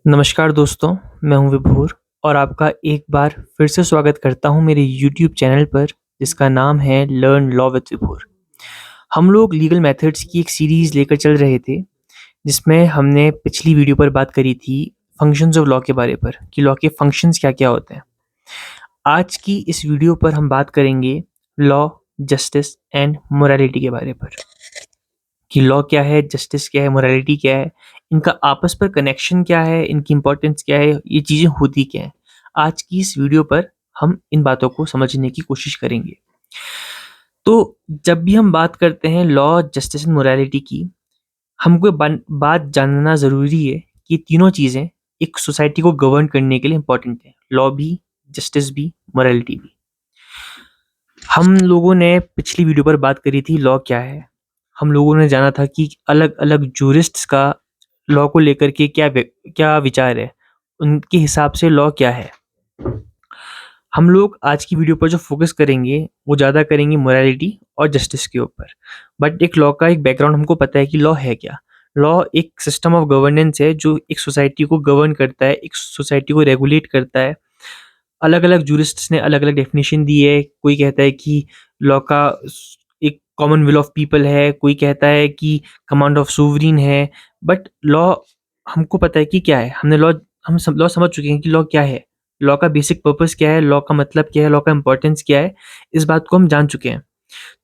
नमस्कार दोस्तों, मैं हूं विभोर और आपका एक बार फिर से स्वागत करता हूं मेरे यूट्यूब चैनल पर जिसका नाम है लर्न लॉ विद विभोर। हम लोग लीगल मेथड्स की एक सीरीज़ लेकर चल रहे थे, जिसमें हमने पिछली वीडियो पर बात करी थी फंक्शंस ऑफ लॉ के बारे पर कि लॉ के फंक्शंस क्या-क्या होते हैं। आज की इस वीडियो पर हम बात करेंगे लॉ, जस्टिस एंड मोरालिटी के बारे पर कि लॉ क्या है, जस्टिस क्या है, मोरालिटी क्या है, इनका आपस पर कनेक्शन क्या है, इनकी इम्पोर्टेंस क्या है, ये चीज़ें होती क्या हैं। आज की इस वीडियो पर हम इन बातों को समझने की कोशिश करेंगे। तो जब भी हम बात करते हैं लॉ, जस्टिस एंड मोरालिटी की, हमको बात जानना ज़रूरी है कि तीनों चीज़ें एक सोसाइटी को गवर्न करने के लिए इम्पोर्टेंट हैं। लॉ भी, जस्टिस भी, मोरालिटी भी। हम लोगों ने पिछली वीडियो पर बात करी थी लॉ क्या है। हम लोगों ने जाना था कि अलग-अलग जूरिस्ट्स का लॉ को लेकर के क्या विचार है, उनके हिसाब से लॉ क्या है। हम लोग आज की वीडियो पर जो फ़ोकस करेंगे, वो ज़्यादा करेंगे मोरालिटी और जस्टिस के ऊपर। बट एक लॉ का एक बैकग्राउंड हमको पता है कि लॉ है क्या? लॉ एक सिस्टम ऑफ गवर्नेंस है जो एक सोसाइटी को गवर्न करता है, एक सोसाइटी को रेगुलेट करता है। अलग-अलग जूरिस्ट्स ने अलग-अलग डेफ़िनिशन दी है। कोई कहता है कि लॉ का एक कॉमन विल ऑफ पीपल है, कोई कहता है कि कमांड ऑफ सोवरेन है। बट लॉ हमको पता है कि क्या है। हम सब लॉ समझ चुके हैं कि लॉ क्या है। लॉ का बेसिक पर्पस क्या है, लॉ का मतलब क्या है, लॉ का इम्पोर्टेंस क्या है, इस बात को हम जान चुके हैं।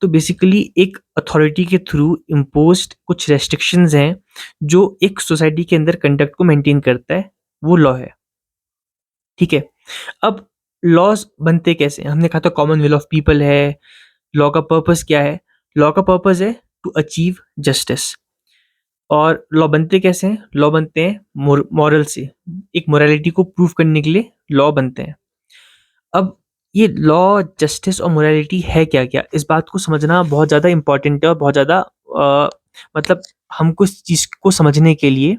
तो बेसिकली एक अथॉरिटी के थ्रू इम्पोज्ड कुछ रेस्ट्रिक्शंस हैं, जो एक सोसाइटी के अंदर कंडक्ट को मेंटेन करता है, वो लॉ है। ठीक है? अब लॉज़ बनते कैसे हैं? हमने कहा था कॉमन विल ऑफ पीपल है, लॉ का पर्पस क्या है? लॉ का पर्पस है टू अचीव जस्टिस। और लॉ बनते कैसे हैं? लॉ बनते हैं मॉरल से। एक मोरालिटी को प्रूव करने के लिए लॉ बनते हैं। अब ये लॉ, जस्टिस और मोरालिटी है क्या-क्या? इस बात को समझना बहुत ज़्यादा इम्पोर्टेंट है और बहुत ज़्यादा मतलब हमको इस चीज़ को समझने के लिए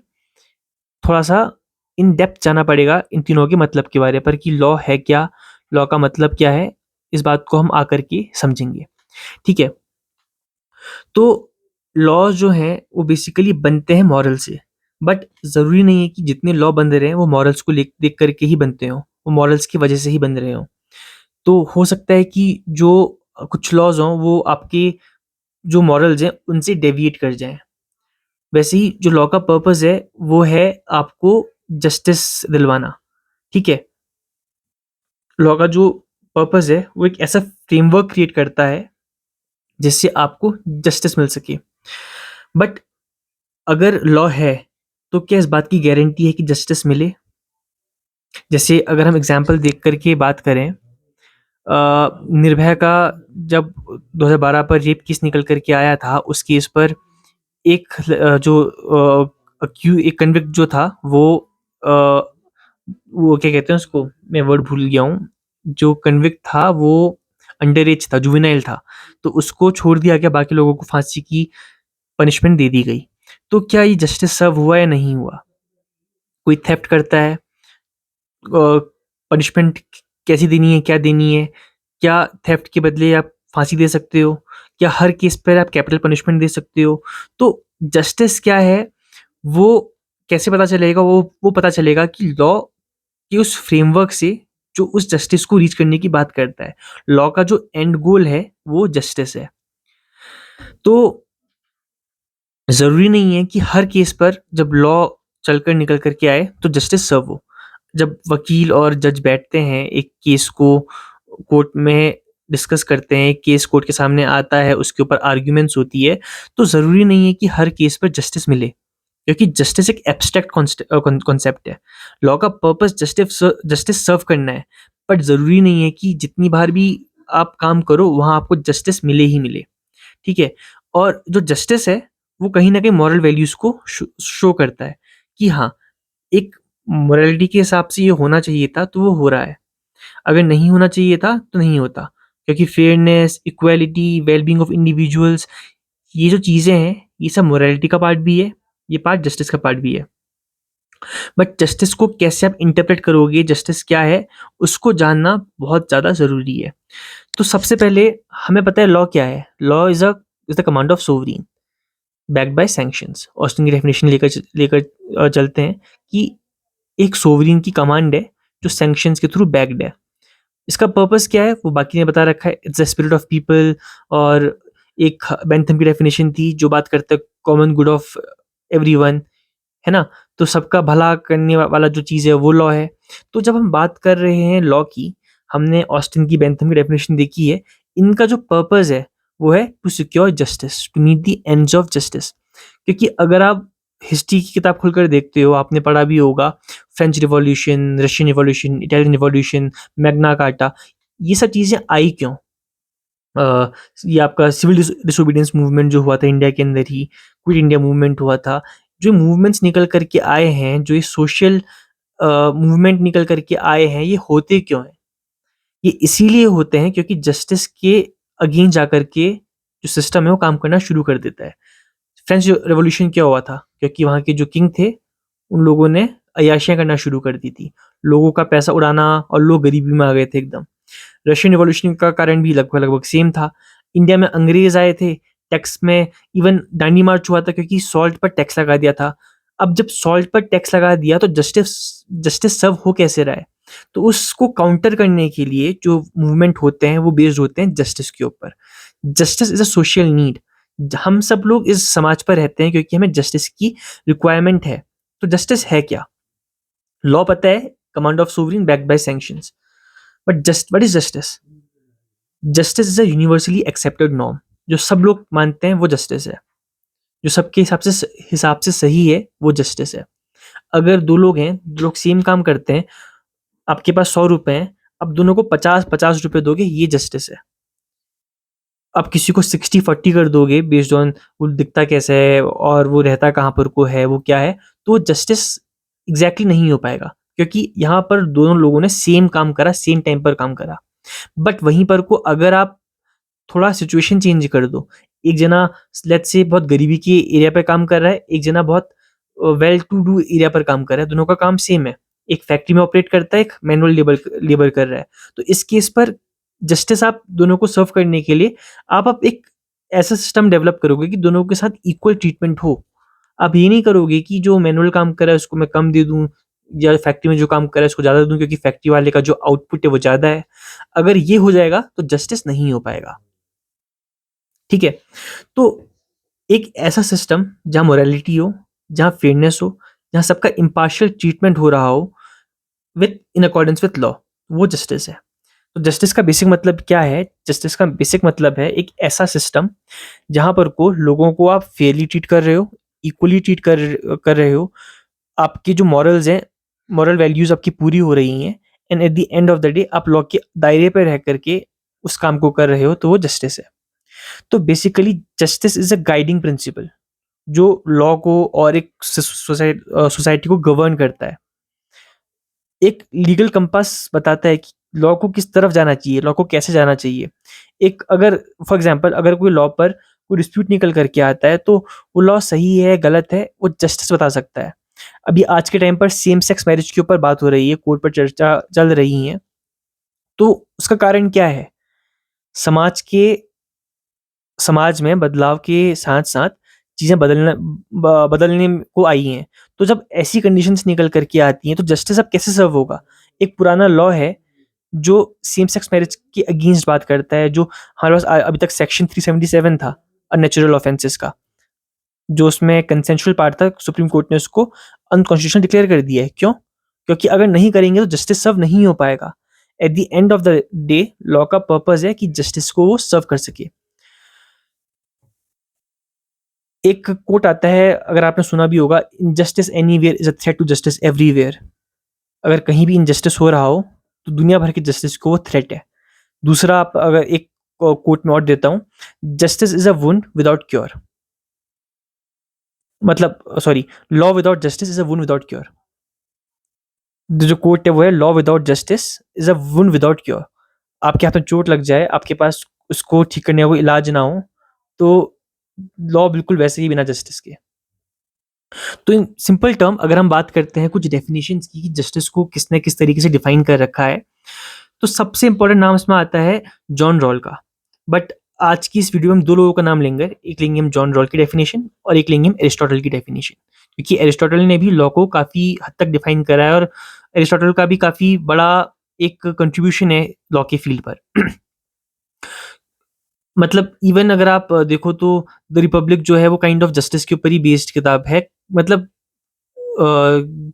थोड़ा-सा इन डेप्थ जाना पड़ेगा इन तीनों के मतलब के बारे पर कि लॉ है क्या? लॉ का मतलब क्या है? इस बात को हम आकर के समझेंगे। ठीक है? तो लॉज़ जो हैं वो बेसिकली बनते हैं मॉरल से। बट ज़रूरी नहीं है कि जितने लॉ बन रहे हैं वो मॉरल्स को देख कर के ही बनते हों। वो मॉरल्स की वजह से ही बन रहे हों। तो हो सकता है कि जो कुछ लॉज़ हों वो आपके जो मॉरल्स हैं उनसे डेविएट कर जाएँ। वैसे ही जो लॉ का पर्पस है वो है आपको जस्टिस दिलवाना। ठीक है? लॉ का जो पर्पस है वो एक ऐसा फ्रेमवर्क क्रिएट करता है जिससे आपको जस्टिस मिल सके। बट अगर लॉ है तो क्या इस बात की गारंटी है कि जस्टिस मिले? जैसे अगर हम एग्ज़ाम्पल देख कर के बात करें, निर्भया का जब 2012 पर रेप केस निकल कर के आया था, उस केस पर एक कन्विक्ट जो था अ, वो क्या कहते हैं उसको? मैं वर्ड भूल गया हूँ। जो कन्विक्ट था वो अंडर एज था, जुवेनाइल था। तो उसको छोड़ दिया गया, बाकी लोगों को फांसी की पनिशमेंट दे दी गई। तो क्या ये जस्टिस सर्व हुआ या नहीं हुआ? कोई थेफ्ट करता है, पनिशमेंट कैसी देनी है, क्या देनी है? क्या थेफ्ट के बदले आप फांसी दे सकते हो? क्या हर केस पर आप कैपिटल पनिशमेंट दे सकते हो? तो जस्टिस क्या है, वो कैसे पता चलेगा? वो पता चलेगा कि लॉ के उस फ्रेमवर्क से जो उस जस्टिस को रीच करने की बात करता है। लॉ का जो एंड गोल है, वो जस्टिस है। तो ज़रूरी नहीं है कि हर केस पर जब लॉ चलकर निकल कर के आए, तो जस्टिस सर्व हो। जब वकील और जज बैठते हैं, एक केस को कोर्ट में डिस्कस करते हैं, एक केस कोर्ट के सामने आता है, उसके ऊपर आर्ग्यूमेंट्स होती है, तो ज़रूरी नहीं है कि हर केस पर जस्टिस मिले, क्योंकि जस्टिस एक एब्स्ट्रैक्ट कॉन्सेप्ट है। लॉ का पर्पस जस्टिस सर्व करना है, बट ज़रूरी नहीं है कि जितनी बार भी आप काम करो, वहाँ आपको जस्टिस मिले ही मिले। ठीक है? और जो जस्टिस है, वो कहीं न कहीं मॉरल वैल्यूज़ को शो करता है कि हाँ, एक मोरालिटी के हिसाब से ये होना चाहिए था, तो वो हो रहा है। अगर नहीं होना चाहिए था, तो नहीं होता। क्योंकि fairness, equality, well-being of individuals, ये जो चीज़ें हैं, ये सब मोरालिटी का पार्ट भी है, ये पार्ट जस्टिस का पार्ट भी है। बट जस्टिस को कैसे आप इंटरप्रेट करोगे, जस्टिस क्या है, उसको जानना बहुत ज़्यादा ज़रूरी है। तो सबसे पहले हमें पता है लॉ क्या है? Law is the command of sovereign. Backed by sanctions. Austin की डेफिनेशन लेकर चलते हैं कि एक सोवरिन की कमांड है जो सैंक्शंस के थ्रू बैक्ड है। इसका पर्पस क्या है वो बाकी ने बता रखा है, it's the spirit of people. और एक बेंथम की डेफिनेशन थी जो बात करता है कॉमन गुड ऑफ एवरीवन, है ना। तो सबका भला करने वाला जो चीज़ है वो लॉ है। तो जब हम बात कर रहे हैं लॉ की, हमने ऑस्टिन की, बेंथम की डेफिनेशन देखी है। इनका जो पर्पस है वो है to secure justice, to meet the ends of justice. क्योंकि अगर आप हिस्ट्री की किताब खुलकर देखते हो, आपने पढ़ा भी होगा, French revolution, Russian revolution, Italian revolution, Magna carta, ये सब चीज़ें आई क्यों? ये आपका सिविल डिसोबीडियंस मूवमेंट जो हुआ था इंडिया के अंदर ही, क्विट इंडिया मूवमेंट हुआ था। जो मूवमेंट्स निकल करके आए हैं, जो ये सोशल मूवमेंट निकल करके आए हैं, ये होते क्यों हैं? ये इसीलिए होते हैं क्योंकि जस्टिस के अगेंस्ट जाकर के जो सिस्टम है वो काम करना शुरू कर देता है। फ्रेंच रेवोल्यूशन क्या हुआ था? क्योंकि वहाँ के जो किंग थे, उन लोगों ने अय्याशियाँ करना शुरू कर दी थी। लोगों का पैसा उड़ाना और लोग गरीबी में आ गए थे एकदम। रशियन रिवॉल्यूशन का कारण भी लगभग-लगभग सेम था। इंडिया में अंग्रेज़ आए थे, टैक्स में इवन दांडी मार्च हुआ था क्योंकि सॉल्ट पर टैक्स लगा दिया था। अब जब सॉल्ट पर टैक्स लगा दिया तो जस्टिस जस्टिस सर्व हो कैसे रहा है? तो उसको काउंटर करने के लिए जो मूवमेंट होते हैं वो बेस्ड होते हैं जस्टिस के ऊपर। Justice is a social need. हम सब लोग इस समाज पर रहते हैं क्योंकि हमें जस्टिस की रिक्वायरमेंट है। तो जस्टिस है क्या? लॉ पता है, command of sovereign backed by sanctions. But just what is justice? Justice is a universally accepted norm. जो सब लोग मानते हैं वो जस्टिस है। जो सबके हिसाब से सही है वो जस्टिस है। अगर 2 लोग हैं, 2 लोग सेम काम करते हैं, आपके पास ₹100 हैं, अब दोनों को 50-50 रुपए दोगे, ये जस्टिस है। आप किसी को 60-40 कर दोगे बेस्ड ऑन वो दिखता कैसा है और वो रहता कहाँ पर को है, वो क्या है, तो जस्टिस एग्ज़ैक्टली नहीं हो पाएगा क्योंकि यहाँ पर दोनों लोगों ने सेम काम करा, सेम टाइम पर काम करा। बट वहीं पर को अगर आप थोड़ा सिचुएशन चेंज कर दो, एक जना लेट्स से बहुत गरीबी के एरिया पे काम कर रहा है, एक जना बहुत वेल टू डू एरिया पर काम कर रहा है, दोनों का काम सेम है। एक फैक्ट्री में ऑपरेट करता है, एक मैनुअल लेबर लेबर कर रहा है। तो इस केस पर जस्टिस आप दोनों को सर्व करने के लिए आप एक ऐसा सिस्टम डेवलप करोगे कि दोनों के साथ इक्वल ट्रीटमेंट हो। आप ये नहीं करोगे कि जो मैनुअल काम कर रहा है उसको मैं कम दे दूँ या फैक्ट्री में जो काम कर रहा है उसको ज़्यादा दूँ क्योंकि फैक्ट्री वाले का जो आउटपुट है वो ज़्यादा है। अगर ये हो जाएगा तो जस्टिस नहीं हो पाएगा। ठीक है? तो एक ऐसा सिस्टम जहाँ मोरालिटी हो, जहाँ फेयरनेस हो, जहाँ सबका इम्पार्शियल ट्रीटमेंट हो रहा हो with in accordance with law, वो जस्टिस है। तो जस्टिस का बेसिक मतलब क्या है? जस्टिस का बेसिक मतलब है एक ऐसा सिस्टम जहाँ पर को लोगों को आप फेयरली ट्रीट कर रहे हो, इक्वली ट्रीट कर रहे हो, आपकी जो मॉरल्स हैं, मॉरल वैल्यूज़ आपकी पूरी हो रही हैं and eight the end of the day आप लॉ के दायरे पे रह कर के उस काम को कर रहे हो, तो वो जस्टिस है। तो basically justice is a guiding principal जो लॉ को और एक सोसाइटी को गवर्न करता है। एक लीगल कंपास बताता है कि लॉ को किस तरफ जाना चाहिए, लॉ को कैसे जाना चाहिए। एक अगर फॉर एग्ज़ाम्पल अगर कोई लॉ पर कोई डिस्प्यूट निकल कर के आता है, तो वो लॉ सही है, गलत है, वो जस्टिस बता सकता है। अभी आज के टाइम पर सेम सेक्स मैरिज के ऊपर बात हो रही है, कोर्ट पर चर्चा चल रही है। तो उसका कारण क्या है? समाज के समाज में बदलाव के साथ-साथ चीज़ें बदलने को आई हैं। तो जब ऐसी कंडीशंस निकल कर के आती हैं, तो जस्टिस अब कैसे सर्व होगा? एक पुराना लॉ है, जो सेम सेक्स मैरिज के अगेंस्ट बात करता है, जो हमारे पास अभी तक सेक्शन 377 था अननेचुरल ऑफेंसेस का, जो उसमें कंसेंशुअल पार्ट था, सुप्रीम कोर्ट ने उसको अनकॉन्स्टिट्यूशनल डिक्लेयर कर दिया है। क्यों? क्योंकि अगर नहीं करेंगे तो जस्टिस सर्व नहीं हो पाएगा। Eight the end of the day law का पर्पस है कि जस्टिस को वो सर्व कर सके। एक कोट आता है, अगर आपने सुना भी होगा, injustice anywhere is a threat to justice everywhere. अगर कहीं भी इनजस्टिस हो रहा हो तो दुनिया भर की जस्टिस को वो थ्रेट है। दूसरा आप अगर एक कोट में और देता हूँ, justice is a wound without cure. मतलब sorry, law without justice is a wound without cure. जो कोट है वो है, law without justice is a wound without cure. आपके हाथ में चोट लग जाए, आपके पास उसको ठीक करने का कोई इलाज ना हो, तो लॉ बिल्कुल वैसे ही बिना जस्टिस के। तो इन सिंपल टर्म अगर हम बात करते हैं कुछ डेफिनेशंस की, जस्टिस को किसने किस तरीके से डिफाइन कर रखा है, तो सबसे इंपॉर्टेंट नाम इसमें आता है जॉन रॉल का। बट आज की इस वीडियो में हम 2 लोगों का नाम लेंगे। एक लेंगे हम जॉन रॉल की डेफिनेशन और एक लेंगे हम एरिस्टोटल की डेफिनेशन। क्योंकि एरिस्टोटल ने भी लॉ को काफ़ी हद तक डिफाइन करा है और एरिस्टोटल का भी काफ़ी बड़ा एक कंट्रीब्यूशन है लॉ के फील्ड पर। मतलब इवन अगर आप देखो तो द रिपब्लिक जो है वो काइंड ऑफ जस्टिस के ऊपर ही बेस्ड किताब है। मतलब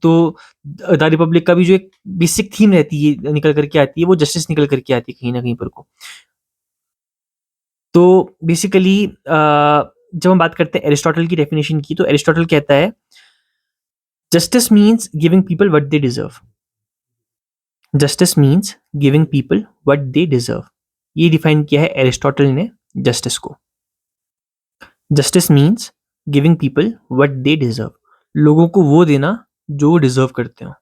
तो द रिपब्लिक का भी जो एक बेसिक थीम रहती है निकल कर के आती है, वो जस्टिस निकल कर के आती है कहीं न कहीं पर को। तो बेसिकली जब हम बात करते हैं एरिस्टोटल की डेफिनेशन की, तो एरिस्टोटल कहता है justice means giving people what they deserve. Justice means giving people what they deserve. ये डिफाइन किया है एरिस्टोटल ने जस्टिस को। Justice means giving people what they deserve. लोगों को वो देना जो वो डिजर्व करते हो।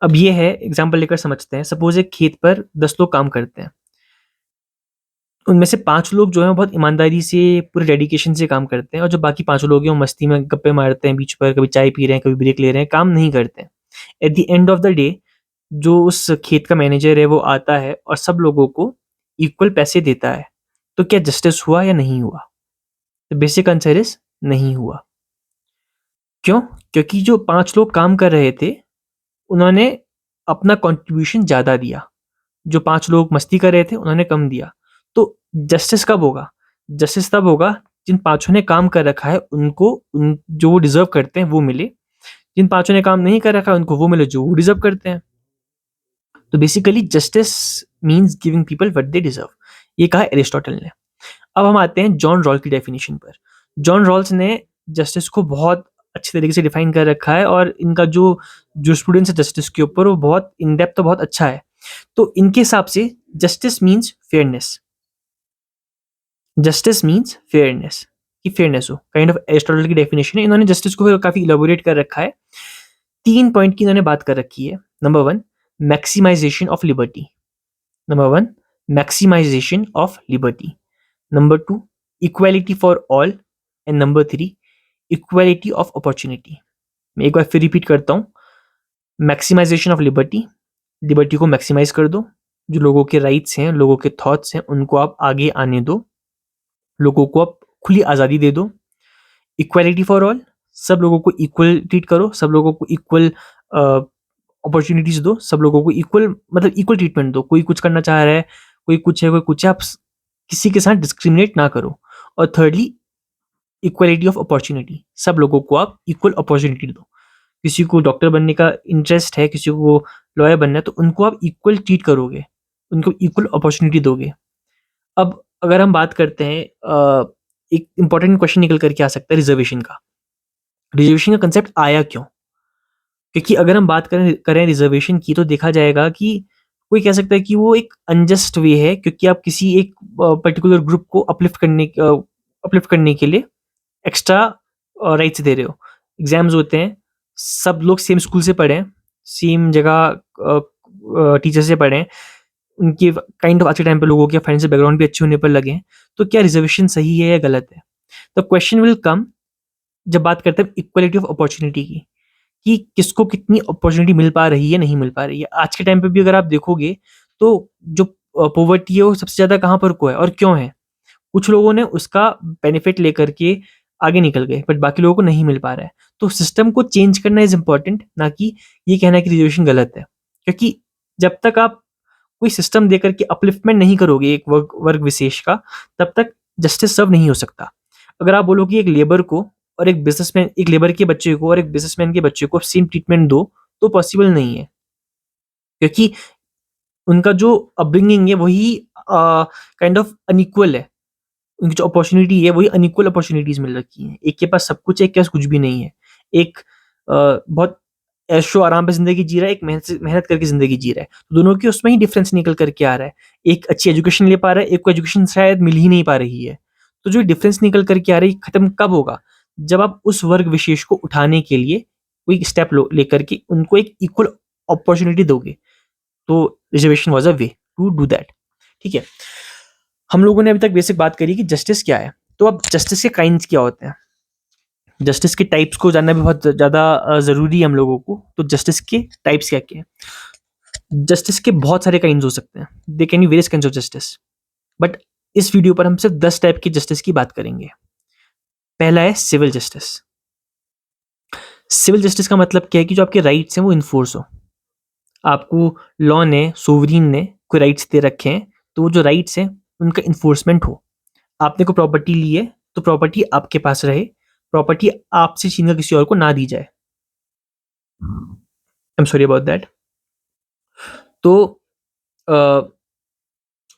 अब ये है एग्जाम्पल लेकर समझते हैं। सपोज एक खेत पर 10 लोग काम करते हैं। उनमें से 5 लोग जो हैं वो बहुत ईमानदारी से पूरे डेडिकेशन से काम करते हैं और जो बाकी 5 लोग हैं वो मस्ती में गप्पे मारते हैं बीच पर, कभी चाय पी रहे हैं, कभी ब्रेक ले रहे हैं, काम नहीं करते हैं। Eight the end of the day जो उस खेत का मैनेजर है वो आता है और सब लोगों को इक्वल पैसे देता है। तो क्या जस्टिस हुआ या नहीं हुआ? द बेसिक आंसर इज नहीं हुआ। क्यों? क्योंकि जो 5 लोग काम कर रहे थे, उन्होंने अपना कंट्रीब्यूशन ज़्यादा दिया। जो 5 लोग मस्ती कर रहे थे, उन्होंने कम दिया। तो जस्टिस कब होगा? जस्टिस तब होगा जिन 5 ने काम कर रखा है उनको उन जो वो डिज़र्व करते हैं वो मिले। जिन 5 ने काम नहीं कर रखा है उनको वो मिले जो वो डिज़र्व करते हैं। तो basically justice means giving people what they deserve. ये कहा एरिस्टोटल ने। अब हम आते हैं जॉन रॉल की डेफिनेशन पर। जॉन रॉल्स ने जस्टिस को बहुत अच्छे तरीके से डिफाइन कर रखा है और इनका जो स्टूडेंट्स है जस्टिस के ऊपर वो बहुत इन डेप्थ तो बहुत अच्छा है। तो इनके हिसाब से justice means fairness. Justice means fairness, कि फेयरनेस हो। काइंड ऑफ एरिस्टोटल की डेफिनेशन है। इन्होंने जस्टिस को काफी इलेबोरेट कर रखा है। 3 पॉइंट की इन्होंने बात कर रखी है। Number 1 maximisation of liberty. Number 1 maximisation of liberty. Number 2 equality for all. And number 3 equality of opportunity. मैं एक बार फिर रिपीट करता हूँ। मैक्सिमाइजेशन ऑफ लिबर्टी, लिबर्टी को मैक्सिमाइज कर दो। जो लोगों के राइट्स हैं, लोगों के थॉट्स हैं, उनको आप आगे आने दो। लोगों को आप खुली आज़ादी दे दो। इक्वालिटी फॉर ऑल, सब लोगों को इक्वल ट्रीट करो। सब लोगों को इक्वल अपॉर्चुनिटीज दो। सब लोगों को इक्वल मतलब इक्वल ट्रीटमेंट दो। कोई कुछ करना चाह रहा है, कोई कुछ है, कोई कुछ है, आप किसी के साथ डिस्क्रिमिनेट ना करो। और थर्डली इक्वालिटी ऑफ अपॉर्चुनिटी, सब लोगों को आप इक्वल अपॉर्चुनिटी दो। किसी को डॉक्टर बनने का इंटरेस्ट है, किसी को लॉयर बनना है, तो उनको आप इक्वल ट्रीट करोगे, उनको इक्वल अपॉर्चुनिटी दोगे। अब अगर हम बात करते हैं एक इंपॉर्टेंट क्वेश्चन निकल करके आ सकता है रिजर्वेशन का। रिजर्वेशन का कंसेप्ट आया क्यों? क्योंकि अगर हम बात करें रिजर्वेशन की, तो देखा जाएगा कि कोई कह सकता है कि वो एक अनजस्ट वे है, क्योंकि आप किसी एक पर्टिकुलर ग्रुप को अपलिफ्ट करने के लिए एक्स्ट्रा राइट्स दे रहे हो। एग्जाम्स होते हैं, सब लोग सेम स्कूल से पढ़े हैं, सेम जगह टीचर से पढ़े हैं, उनके काइंड ऑफ आज के टाइम पे लोगों के फाइनेंशियल बैकग्राउंड भी अच्छे होने पर लगे हैं। तो क्या रिजर्वेशन सही है या गलत है? द क्वेश्चन विल कम जब बात करते हैं इक्वलिटी ऑफ अपॉर्चुनिटी की, कि किसको कितनी अपॉर्चुनिटी मिल पा रही है, नहीं मिल पा रही है। आज के टाइम पे भी अगर आप देखोगे तो जो पॉवर्टी है वो सबसे ज़्यादा कहाँ पर को है और क्यों है? कुछ लोगों ने उसका बेनिफिट लेकर के आगे निकल गए, बट बाकी लोगों को नहीं मिल पा रहा है। तो सिस्टम को चेंज करना इज़ इम्पोर्टेंट, ना कि ये कहना कि रिजर्वेशन गलत है। क्योंकि जब तक आप कोई सिस्टम देकर के अपलिफ्टमेंट नहीं करोगे एक वर्ग विशेष का, तब तक जस्टिस सर्व नहीं हो सकता। अगर आप बोलो कि एक लेबर को और एक लेबर के बच्चे को और एक बिजनेसमैन के बच्चे को सेम ट्रीटमेंट दो, तो पॉसिबल नहीं है। क्योंकि उनका जो अपब्रिंगिंग है वही काइंड ऑफ अनइक्वल है। उनकी जो अपॉर्चुनिटी है वही अनइक्वल अपॉर्चुनिटीज मिल रखी हैं। एक के पास सब कुछ है, एक के पास कुछ भी नहीं है। एक बहुत ऐशो आराम पे जिंदगी जी रहा है, एक मेहनत करके जिंदगी जी रहा है। तो दोनों की उसमें ही डिफरेंस निकल करके आ रहा है। एक अच्छी एजुकेशन ले पा रहा है, एक को एजुकेशन शायद मिल ही नहीं पा रही है। तो जो डिफरेंस निकल करके आ रही है, खत्म कब होगा? जब आप उस वर्ग विशेष को उठाने के लिए कोई स्टेप लेकर के उनको एक इक्वल अपॉर्चुनिटी दोगे। तो reservation was a way to do that. ठीक है, हम लोगों ने अभी तक बेसिक बात करी कि जस्टिस क्या है। तो अब जस्टिस के काइंड्स क्या होते हैं, जस्टिस के टाइप्स को जानना भी बहुत ज़्यादा ज़रूरी है हम लोगों को। तो जस्टिस के टाइप्स क्या क्या है? जस्टिस के बहुत सारे काइंड्स हो सकते हैं। They can be various kinds of justice, but इस वीडियो पर हम सिर्फ 10 टाइप की जस्टिस की बात करेंगे। पहला है सिविल जस्टिस। सिविल जस्टिस का मतलब क्या है कि जो आपके राइट्स हैं वो इन्फोर्स हो। आपको लॉ ने, सोवरीन ने कोई राइट्स दे रखे हैं, तो वो जो राइट्स हैं उनका इन्फोर्समेंट हो। आपने कोई प्रॉपर्टी ली है तो प्रॉपर्टी आपके पास रहे, प्रॉपर्टी आपसे छीन कर किसी और को ना दी जाए। I am sorry about that. तो अ,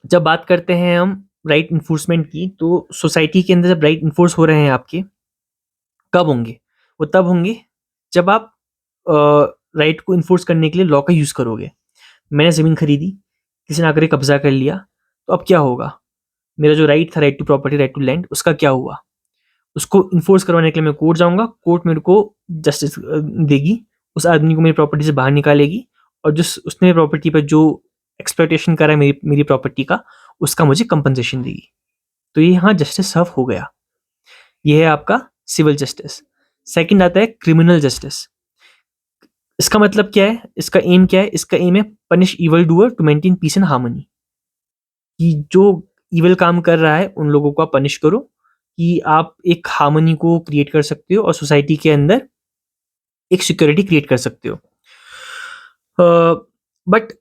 जब बात करते हैं हम राइट इन्फोर्समेंट की, तो सोसाइटी के अंदर जब राइट इन्फोर्स हो रहे हैं आपके, कब होंगे? वो तब होंगे जब आप राइट को इन्फोर्स करने के लिए लॉ का यूज़ करोगे। मैंने ज़मीन खरीदी, किसी ने आकर के कब्जा कर लिया, तो अब क्या होगा? मेरा जो राइट था, right to property, right to land, उसका क्या हुआ? उसको इन्फोर्स करवाने के लिए मैं कोर्ट जाऊँगा, कोर्ट मेरे को जस्टिस देगी, उस आदमी को मेरी प्रॉपर्टी से बाहर निकालेगी, और जिस उसने मेरी प्रॉपर्टी पर जो एक्सप्लॉइटेशन करा है मेरी मेरी प्रॉपर्टी का, उसका मुझे कंपनसेशन देगी। तो ये यहाँ जस्टिस सर्व हो गया। ये है आपका सिविल जस्टिस। सेकंड आता है क्रिमिनल जस्टिस। इसका मतलब क्या है? इसका एम क्या है? इसका एम है punish evil doer to maintain peace and harmony. कि जो इविल काम कर रहा है उन लोगों को आप पनिश करो, कि आप एक हार्मनी को क्रिएट कर सकते हो और सोसाइटी के अंदर एक सिक्योरिटी क्रिएट कर सकते हो। बट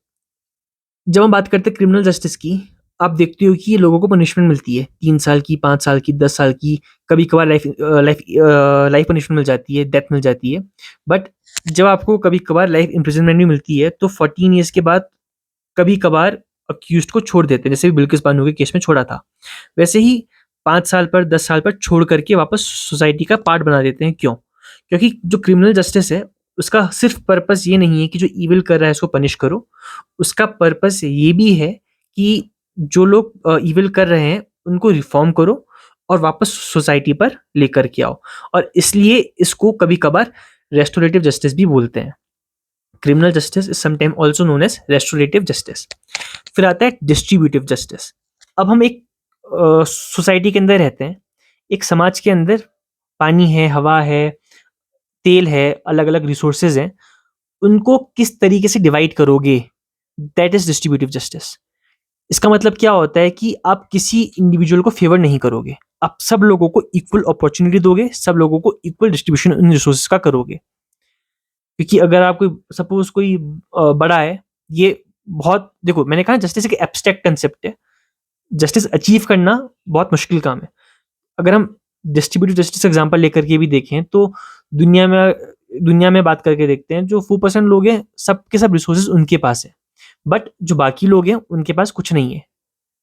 जब हम बात करते हैं क्रिमिनल जस्टिस की, आप देखते हो कि ये लोगों को पनिशमेंट मिलती है 3 साल की, 5 साल की, 10 साल की, कभी कभार लाइफ लाइफ लाइफ पनिशमेंट मिल जाती है, डेथ मिल जाती है। बट जब आपको कभी कभार लाइफ इम्प्रिजनमेंट भी मिलती है, तो 14 ईयर्स के बाद कभी कभार अक्यूज्ड को छोड़ देते हैं, जैसे भी बिल्किस बानो के केस में छोड़ा था। वैसे ही 5 साल पर, 10 साल पर छोड़ करके वापस सोसाइटी का पार्ट बना देते हैं। क्यों? क्योंकि जो क्रिमिनल जस्टिस है, उसका सिर्फ पर्पस ये नहीं है कि जो इविल कर रहा है उसको पनिश करो। उसका पर्पस ये भी है कि जो लोग इविल कर रहे हैं उनको रिफॉर्म करो और वापस सोसाइटी पर लेकर के आओ। और इसलिए इसको कभी कभार रेस्टोरेटिव जस्टिस भी बोलते हैं। Criminal justice is sometime also known as restorative justice. फिर आता है डिस्ट्रीब्यूटिव जस्टिस। अब हम एक सोसाइटी के अंदर रहते हैं, एक समाज के अंदर पानी है, हवा है, तेल है, अलग अलग रिसोर्सेज हैं, उनको किस तरीके से डिवाइड करोगे, दैट इज डिस्ट्रीब्यूटिव जस्टिस। इसका मतलब क्या होता है कि आप किसी इंडिविजुअल को फेवर नहीं करोगे, आप सब लोगों को इक्वल अपॉर्चुनिटी दोगे, सब लोगों को इक्वल डिस्ट्रीब्यूशन इन रिसोर्सेज का करोगे। क्योंकि अगर आप कोई सपोज कोई बड़ा है, ये बहुत, देखो मैंने कहा जस्टिस एक एब्स्ट्रैक्ट कंसेप्ट है, जस्टिस अचीव करना बहुत मुश्किल काम है। अगर हम डिस्ट्रीब्यूटिव जस्टिस एग्जांपल लेकर के भी देखें, तो दुनिया में दुनिया में बात करके देखते हैं, जो 4% लोग हैं सब के सब रिसोर्सेज उनके पास है, बट जो बाकी लोग हैं उनके पास कुछ नहीं है।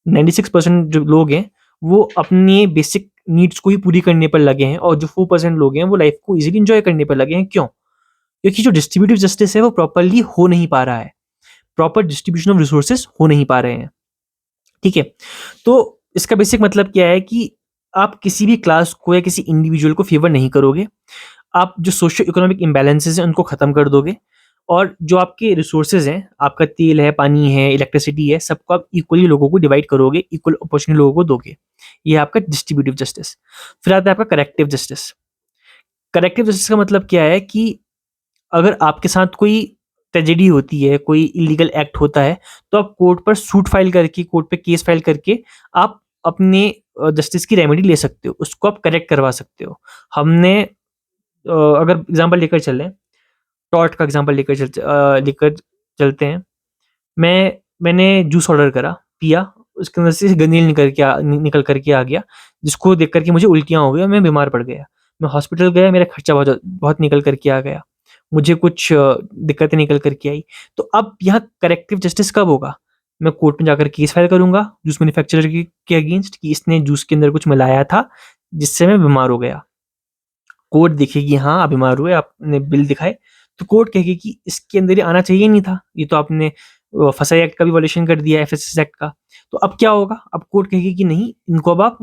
96% जो लोग हैं वो अपने बेसिक नीड्स को ही पूरी करने पर लगे हैं, और जो 4% लोग हैं वो लाइफ को इजीली इंजॉय करने पर लगे हैं। क्यों? क्योंकि जो डिस्ट्रीब्यूटिव जस्टिस है वो प्रॉपरली हो नहीं पा रहा है, प्रॉपर डिस्ट्रीब्यूशन ऑफ रिसोर्सेज हो नहीं पा रहे हैं। ठीक है? तो इसका बेसिक मतलब क्या है कि आप किसी भी क्लास को या किसी इंडिविजुअल को फेवर नहीं करोगे, आप जो सोशियो इकोनॉमिक इम्बैलेंसेस हैं उनको ख़त्म कर दोगे, और जो आपके रिसोर्सेज हैं, आपका तेल है, पानी है, इलेक्ट्रिसिटी है, सबको आप इक्वली लोगों को डिवाइड करोगे, इक्वल अपॉर्चुनिटी लोगों को दोगे। ये है आपका डिस्ट्रीब्यूटिव जस्टिस। फिर आता है आपका करेक्टिव जस्टिस। करेक्टिव जस्टिस का मतलब क्या है कि अगर आपके साथ कोई ट्रेजेडी होती है, कोई इलीगल एक्ट होता है, तो आप कोर्ट पर सूट फाइल करके, कोर्ट पे केस फाइल करके आप अपने जस्टिस की रेमेडी ले सकते हो, उसको आप करेक्ट करवा सकते हो। हमने अगर एग्जांपल लेकर चलें, टॉर्ट का एग्जांपल लेकर चलते हैं। मैंने जूस ऑर्डर करा, पिया, उसके अंदर से गंदगी निकल कर के आ गया, जिसको देख कर के मुझे उल्टियाँ हो गई और मैं बीमार पड़ गया। मैं हॉस्पिटल गया, मेरा खर्चा बहुत बहुत निकल कर के आ गया। मुझे कुछ दिक्कतें निकल कर के आई। तो अब यहाँ करेक्टिव जस्टिस कब होगा? मैं कोर्ट में जाकर केस फाइल करूँगा जूस मैन्युफैक्चरर के अगेंस्ट, कि इसने जूस के अंदर कुछ मिलाया था जिससे मैं बीमार हो गया। कोर्ट देखेगी हाँ आप बीमार हुए, आपने बिल दिखाए, तो कोर्ट कहेगी कि इसके अंदर ये आना चाहिए नहीं था, ये तो आपने फसाई एक्ट का भी वायलेशन कर दिया, एफएसएस एक्ट का। तो अब क्या होगा? अब कोर्ट कहेगी कि नहीं, इनको अब आप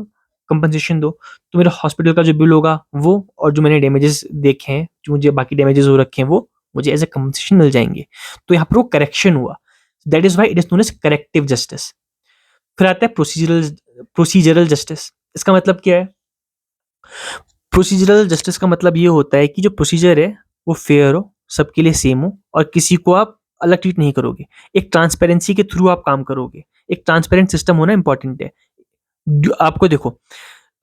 कंपनसेशन दो। तो मेरे हॉस्पिटल का जो बिल होगा वो, और जो मैंने डैमेजेस देखे हैं, जो मुझे बाकी डैमेजेस हो रखे हैं, वो मुझे एज ए कंपनसेशन मिल जाएंगे। तो यहाँ पर वो करेक्शन हुआ। That is why it is known as corrective justice. फिर आता है प्रोसीजरल जस्टिस। इसका मतलब क्या है? प्रोसीजरल जस्टिस का मतलब ये होता है कि जो प्रोसीजर है वो फेयर हो, सबके लिए सेम हो, और किसी को आप अलग ट्रीट नहीं करोगे। एक ट्रांसपेरेंसी के थ्रू आप काम करोगे। एक ट्रांसपेरेंट सिस्टम होना इंपॉर्टेंट है। आपको देखो,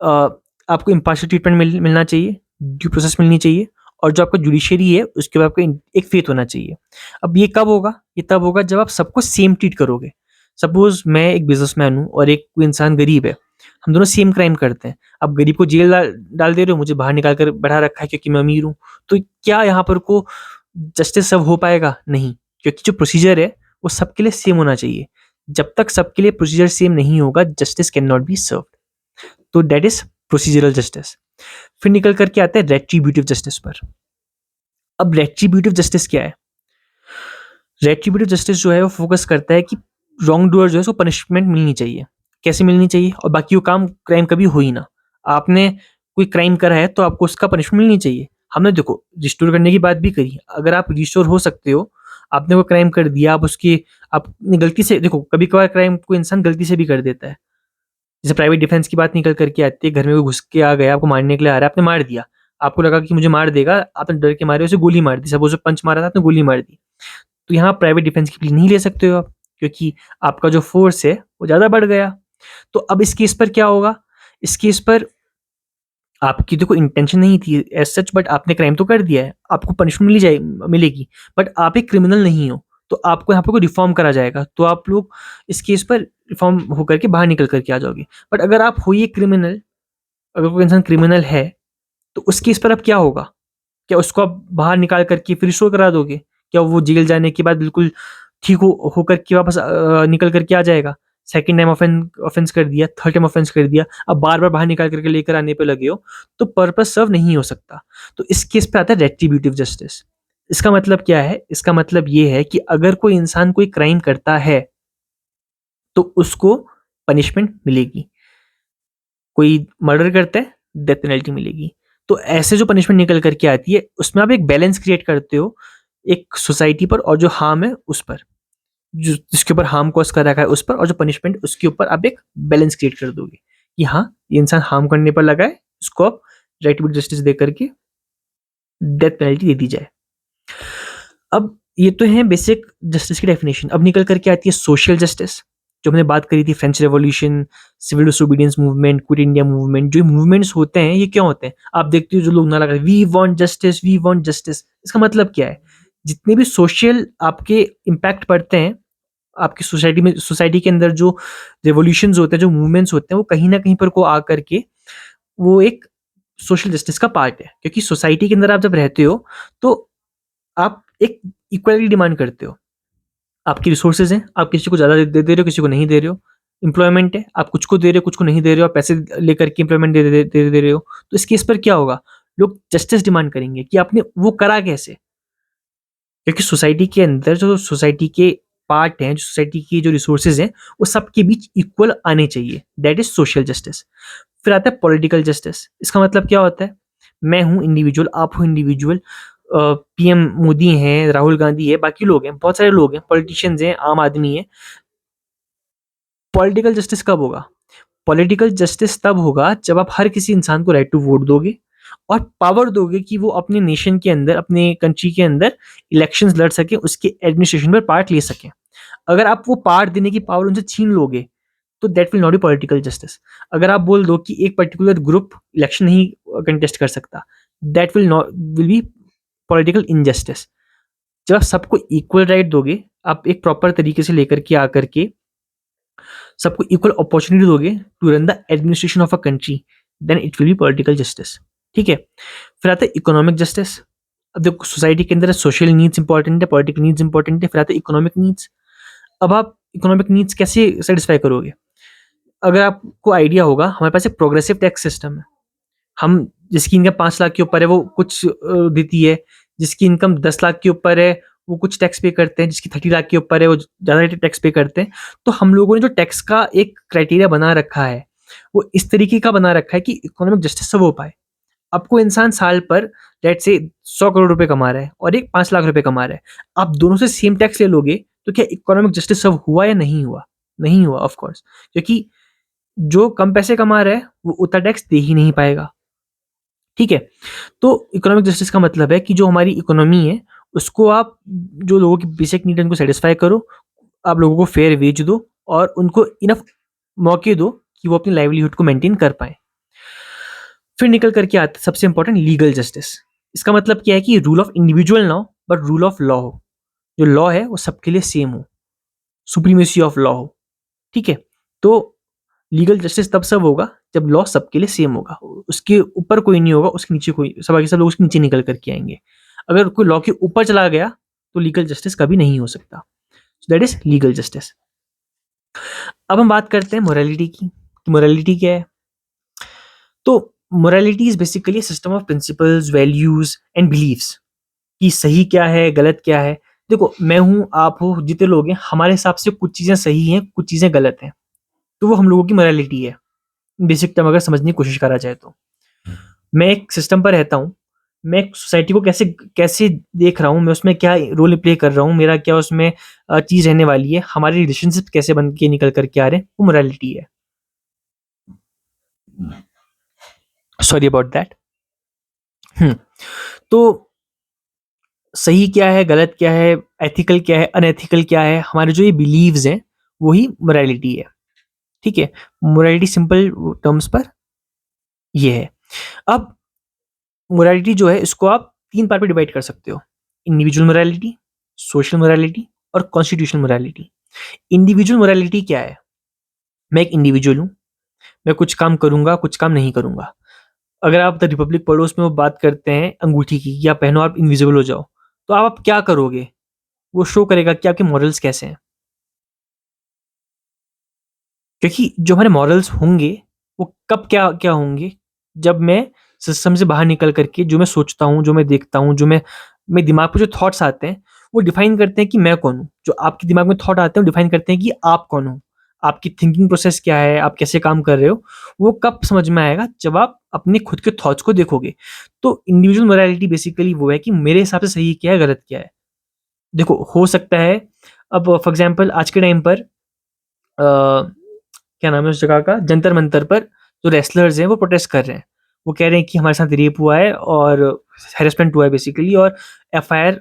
अ, आपको इम्पार्शियल ट्रीटमेंट मिलना चाहिए, ड्यू प्रोसेस मिलनी चाहिए, और जो आपका जुडिशरी है उसके ऊपर आपका एक फेथ होना चाहिए। अब ये कब होगा? ये तब होगा जब आप सबको सेम ट्रीट करोगे। सपोज मैं एक बिजनेसमैन हूँ और एक कोई इंसान गरीब है, हम दोनों सेम क्राइम करते हैं। अब गरीब को जेल डाल डाल दे रहे हो, मुझे बाहर निकाल कर बैठा रखा है क्योंकि मैं अमीर हूँ। तो क्या यहाँ पर को जस्टिस सब हो पाएगा? नहीं, क्योंकि जो प्रोसीजर है वो सबके लिए सेम होना चाहिए। जब तक सबके लिए प्रोसीजर सेम नहीं होगा, justice can not be serve. तो दैट इज प्रोसीजरल जस्टिस। फिर निकल करके आता है रेट्रीब्यूटिव जस्टिस पर। अब रेट्रीब्यूटिव जस्टिस क्या है? रेट्रीब्यूटिव जस्टिस जो है वो फोकस करता है कि रॉन्ग डूअर जो है उसको पनिशमेंट मिलनी चाहिए। कैसे मिलनी चाहिए? और बाकी वो क्राइम कभी हो ही ना। आपने कोई क्राइम करा है तो आपको उसका पनिशमेंट मिलनी चाहिए। हमने देखो रिस्टोर करने की बात भी करी। अगर आप रिस्टोर हो सकते हो, आपने कोई क्राइम कर दिया, आप उसकी आपने गलती से देखो, कभी कभार क्राइम को इंसान गलती से भी कर देता है। जैसे प्राइवेट डिफेंस की बात निकल करके आती है, घर में कोई घुस के आ गया, आपको मारने के लिए आ रहा है, आपने मार दिया। आपको लगा कि मुझे मार देगा, आपने डर के मारे उसे गोली मार दी। सपोज पंच मारा था, आपने गोली मार दी। तो यहाँ प्राइवेट डिफेंस की प्ली नहीं ले सकते हो आप, क्योंकि आपका जो फोर्स है वो ज़्यादा बढ़ गया। तो अब इस केस पर क्या होगा? इस केस पर आपकी तो कोई इंटेंशन नहीं थी एज सच, बट आपने क्राइम तो कर दिया है, आपको पनिशमेंट मिलेगी। बट आप एक क्रिमिनल नहीं हो, तो आपको यहाँ पर कोई रिफॉर्म करा जाएगा, तो आप लोग इस केस पर रिफॉर्म होकर के बाहर निकल करके आ जाओगे। बट अगर आप हो ये क्रिमिनल, अगर कोई इंसान क्रिमिनल है, तो उस केस पर अब क्या होगा? क्या उसको आप बाहर निकाल करके फिर रिस्टोर करा दोगे? क्या वो जेल जाने के बाद बिल्कुल ठीक हो होकर के वापस निकल करके आ जाएगा? सेकंड टाइम ऑफेंस कर दिया, थर्ड टाइम ऑफेंस कर दिया, अब बार बार बाहर निकाल करके लेकर आने पे लगे हो, तो पर्पस सर्व नहीं हो सकता। तो इस केस पे आता है रेट्रीब्यूटिव जस्टिस। इसका मतलब क्या है? इसका मतलब ये है कि अगर कोई इंसान कोई क्राइम करता है तो उसको पनिशमेंट मिलेगी। कोई मर्डर करता है, डेथ पेनल्टी मिलेगी। तो ऐसे जो पनिशमेंट निकल करके आती है, उसमें आप एक बैलेंस क्रिएट करते हो, एक सोसाइटी पर और जो हार्म है उस पर, जो जिसके ऊपर हार्म कॉज कर रखा है उस पर, और जो पनिशमेंट उसके ऊपर आप एक बैलेंस क्रिएट कर दोगे कि हाँ, ये इंसान हार्म करने पर लगा है, उसको आप रेट्रिब्यूटिव जस्टिस दे करके डेथ पेनल्टी दे दी जाए। अब ये तो है बेसिक जस्टिस की डेफिनेशन। अब निकल करके आती है सोशल जस्टिस, जो हमने बात करी थी, French revolution, civil disobedience movement, quit India movement. जो मूवमेंट्स होते हैं ये क्या होते हैं? आप देखते हो जो लोग नारा करते हैं, we want justice, we want justice. इसका मतलब क्या है? जितने भी सोशल आपके इम्पैक्ट पड़ते हैं आपकी सोसाइटी में, सोसाइटी के अंदर जो रेवोल्यूशंस होते हैं, जो मूवमेंट्स होते हैं, वो कहीं ना कहीं पर को आ करके वो एक सोशल जस्टिस का पार्ट है। क्योंकि सोसाइटी के अंदर आप जब रहते हो तो आप एक इक्वालिटी डिमांड करते हो। आपकी रिसोर्सेज हैं, आप किसी को ज़्यादा दे रहे हो, किसी को नहीं दे रहे हो। एम्प्लॉयमेंट है, आप कुछ को दे रहे हो, कुछ को नहीं दे रहे हो, आप पैसे लेकर के एम्प्लॉयमेंट दे रहे हो। तो इस केस पर क्या होगा? लोग जस्टिस डिमांड करेंगे कि आपने वो करा कैसे? क्योंकि सोसाइटी के अंदर जो सोसाइटी के पार्ट हैं, जो सोसाइटी की जो रिसोर्सेज हैं, वो सबके बीच इक्वल आने चाहिए। That is social justice. फिर आता है पॉलिटिकल जस्टिस। इसका मतलब क्या होता है? मैं हूँ इंडिविजुअल, आप हो इंडिविजुअल, पीएम मोदी हैं, राहुल गांधी है, बाकी लोग हैं, बहुत सारे लोग हैं, पॉलिटिशियंस हैं, आम आदमी है। पॉलिटिकल जस्टिस कब होगा? पॉलिटिकल जस्टिस तब होगा जब आप हर किसी इंसान को राइट टू वोट दोगे और पावर दोगे कि वो अपने नेशन के अंदर, अपने कंट्री के अंदर इलेक्शंस लड़ सके, उसके एडमिनिस्ट्रेशन में पार्ट ले सकें। अगर आप वो पार्ट देने की पावर उनसे छीन लोगे, तो that will not be political justice. अगर आप बोल दो कि एक पर्टिकुलर ग्रुप इलेक्शन नहीं कंटेस्ट कर सकता, that will be political injustice. जब आप सबको इक्वल राइट दोगे, आप एक प्रॉपर तरीके से लेकर के आकर के सबको इक्वल अपॉर्चुनिटी दोगे to run the administration of a country, then it will be political justice. ठीक है। फिर आता है इकोनॉमिक जस्टिस। अब देखो, सोसाइटी के अंदर सोशल नीड्स इंपॉर्टेंट है, पॉलिटिकल नीड्स इंपॉर्टेंट है, फिर आता है इकोनॉमिक नीड्स। अब आप इकोनॉमिक नीड्स कैसे सेटिस्फाई करोगे? अगर आपको आइडिया होगा, हमारे पास एक प्रोग्रेसिव टैक्स सिस्टम है। हम जिसकी इनकम 5 लाख के ऊपर है वो कुछ देती है, जिसकी इनकम 10 लाख के ऊपर है वो कुछ टैक्स पे करते हैं, जिसकी 30 लाख के ऊपर है वो ज़्यादा टैक्स पे करते हैं। तो हम लोगों ने जो टैक्स का एक क्राइटेरिया बना रखा है, वो इस तरीके का बना रखा है कि इकोनॉमिक जस्टिस सब हो पाए। अब कोई इंसान साल पर लेट्स से 100 करोड़ रुपए कमा रहा है और एक 5 लाख रुपए कमा रहा है, आप दोनों से सेम टैक्स ले लोगे, तो क्या इकोनॉमिक जस्टिस सब हुआ या नहीं हुआ? नहीं हुआ, ऑफ कोर्स। क्योंकि जो कम पैसे कमा रहा है वो उतना टैक्स दे ही नहीं पाएगा। ठीक है। तो इकोनॉमिक जस्टिस का मतलब है कि जो हमारी इकोनॉमी है उसको आप, जो लोगों की बेसिक नीड है उनको सेटिस्फाई करो, आप लोगों को फेयर वेज दो और उनको इनफ मौके दो कि वो अपनी लाइवलीहुड को मेंटेन कर पाएँ। फिर निकल कर के आता है सबसे इम्पोर्टेंट लीगल जस्टिस। इसका मतलब क्या है कि रूल ऑफ इंडिविजुअल ना हो बट रूल ऑफ लॉ हो। जो लॉ है वो सबके लिए सेम हो, सुप्रीमेसी ऑफ लॉ हो, ठीक है? तो लीगल जस्टिस तब सब होगा जब लॉ सबके लिए सेम होगा। उसके ऊपर कोई नहीं होगा, उसके नीचे कोई, सब आगे सब लोग उसके नीचे निकल कर के आएँगे। अगर कोई लॉ के ऊपर चला गया तो लीगल जस्टिस कभी नहीं हो सकता। So that is legal justice. अब हम बात करते हैं मोरालिटी की। कि मोरालिटी क्या है? तो morality is basically system of principles, values and beliefs कि सही क्या है, गलत क्या है। देखो, मैं हूँ, आप हो, जितने लोग हैं, हमारे हिसाब से कुछ चीज़ें सही हैं, कुछ चीज़ें गलत हैं। तो वो हम लोगों की मोरालिटी है। बेसिक टर्म अगर समझने की कोशिश करा जाए तो। मैं एक सिस्टम पर रहता हूँ, मैं एक सोसाइटी को कैसे कैसे देख रहा हूँ, मैं उसमें क्या रोल प्ले कर रहा हूँ, मेरा क्या उसमें चीज़ रहने वाली है, हमारे रिलेशनशिप कैसे बन के निकल कर के आ रहे हैं, वो मोरालिटी है। Sorry about that. हुँ, तो सही क्या है, गलत क्या है, एथिकल क्या है, अनएथिकल क्या है, हमारे जो ये बिलीव्स हैं, वही मोरालिटी है, ठीक है? मोरालिटी सिंपल टर्म्स पर ये है। अब मोरालिटी जो है इसको आप 3 पार्ट में डिवाइड कर सकते हो। इंडिविजुअल मोरालिटी, सोशल मोरालिटी और कॉन्स्टिट्यूशनल मोरालिटी। इंडिविजुअल मोरालिटी क्या है? मैं एक इंडिविजुअल हूँ, मैं कुछ काम करूँगा, कुछ काम नहीं करूँगा। अगर आप द रिपब्लिक पढ़ो, उसमें वो बात करते हैं अंगूठी की, या पहनो आप इनविजिबल हो जाओ। तो आप क्या करोगे? वो शो करेगा कि आपके मॉरल्स कैसे हैं। क्योंकि जो हमारे मॉरल्स होंगे, वो कब क्या होंगे? जब मैं सिस्टम से बाहर निकल कर के जो मैं सोचता हूँ, जो मैं देखता हूँ, जो मैं मेरे दिमाग में जो थॉट्स आते हैं, वो डिफाइन करते हैं कि मैं कौन हूँ। जो आपके दिमाग में थॉट आते हैं, वो डिफाइन करते हैं कि आप कौन हो। आपकी थिंकिंग प्रोसेस क्या है, आप कैसे काम कर रहे हो, वो कब समझ में आएगा? जब आप अपने खुद के थॉट्स को देखोगे। तो इंडिविजुअल मोरालिटी बेसिकली वो है कि मेरे हिसाब से सही क्या है, गलत क्या है। देखो, हो सकता है, अब फॉर एग्ज़ाम्पल आज के टाइम पर क्या नाम है उस जगह का? जंतर मंतर पर जो रेसलर्स हैं वो प्रोटेस्ट कर रहे हैं। वो कह रहे हैं कि हमारे साथ रेप हुआ है और हैरेसमेंट हुआ है बेसिकली, और एफआईआर